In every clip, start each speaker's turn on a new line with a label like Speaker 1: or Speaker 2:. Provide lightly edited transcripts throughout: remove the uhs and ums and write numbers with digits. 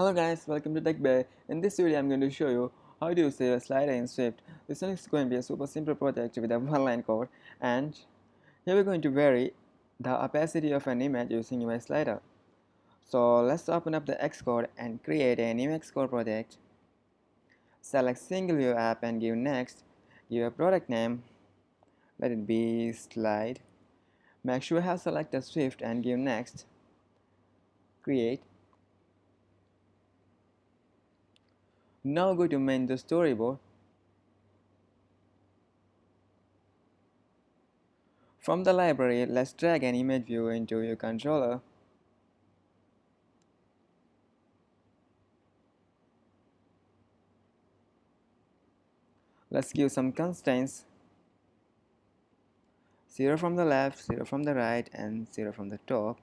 Speaker 1: Hello guys, welcome to Tech Bay. In this video, I'm going to show you how to use a slider in Swift. This one is going to be a super simple project with a one-line code, and here we're going to vary the opacity of an image using UISlider. So let's open up the Xcode and create a new Xcode project. Select single view app and give next. Give a product name. Let it be slide. Make sure you have selected Swift and give next. Create. Now go to main the storyboard. From the library, let's drag an image view into your controller. Let's give some constraints. 0 from the left, 0 from the right, and 0 from the top.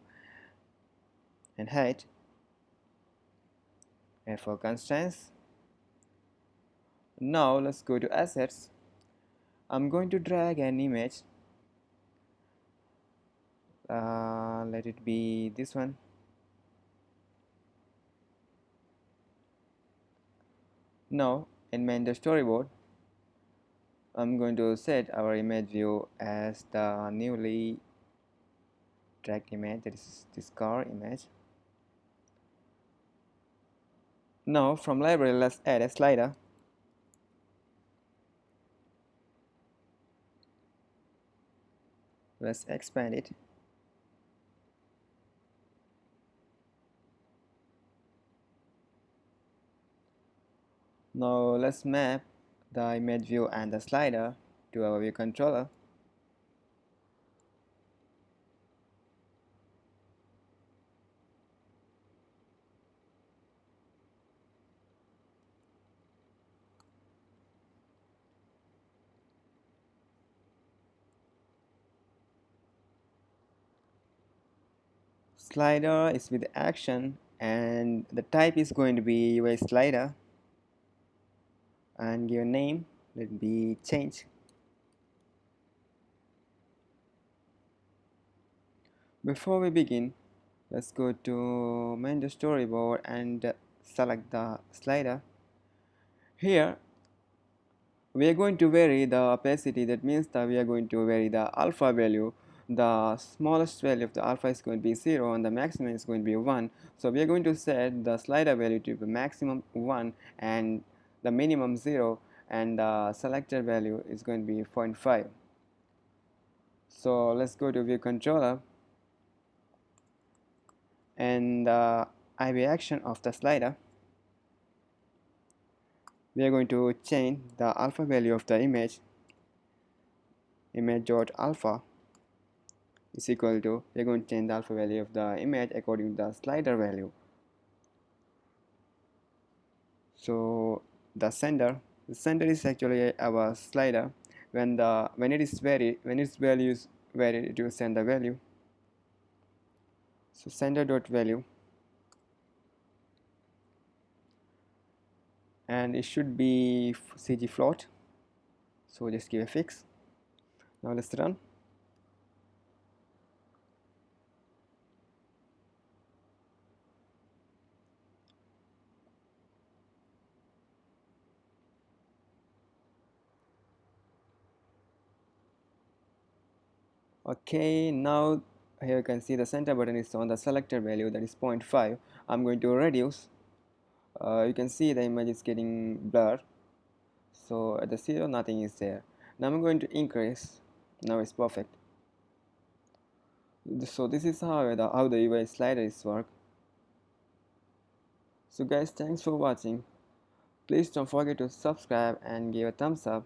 Speaker 1: And height. And for constraints. Now let's go to assets. I'm going to drag an image. Let it be this one. Now in main the storyboard, I'm going to set our image view as the newly dragged image, that is this car image. Now from library, let's add a slider. Let's expand it. Now let's map the image view and the slider to our view controller. Slider is with action and the type is going to be UISlider, and your name, let it be change. Before we begin, let's go to main the storyboard and select the slider. Here we are going to vary the opacity. That means that we are going to vary the alpha value. The smallest value of the alpha is going to be 0 and the maximum is going to be 1. So we are going to set the slider value to the maximum 1 and the minimum 0, and the selected value is going to be 0.5. So let's go to view controller and the IV action of the slider. We are going to change the alpha value of the image.alpha is equal to, we are going to change the alpha value of the image according to the slider value. So the center is actually our slider. When its value is varied, it will send the value. So center.value, and it should be CG float. So just give a fix. Now let's run. Okay, now here you can see the center button is on the selected value, that is 0.5. I'm going to reduce. You can see the image is getting blurred. So at the 0, nothing is there. Now I'm going to increase. Now it's perfect. So this is how the UISlider is work. So guys, thanks for watching. Please don't forget to subscribe and give a thumbs up.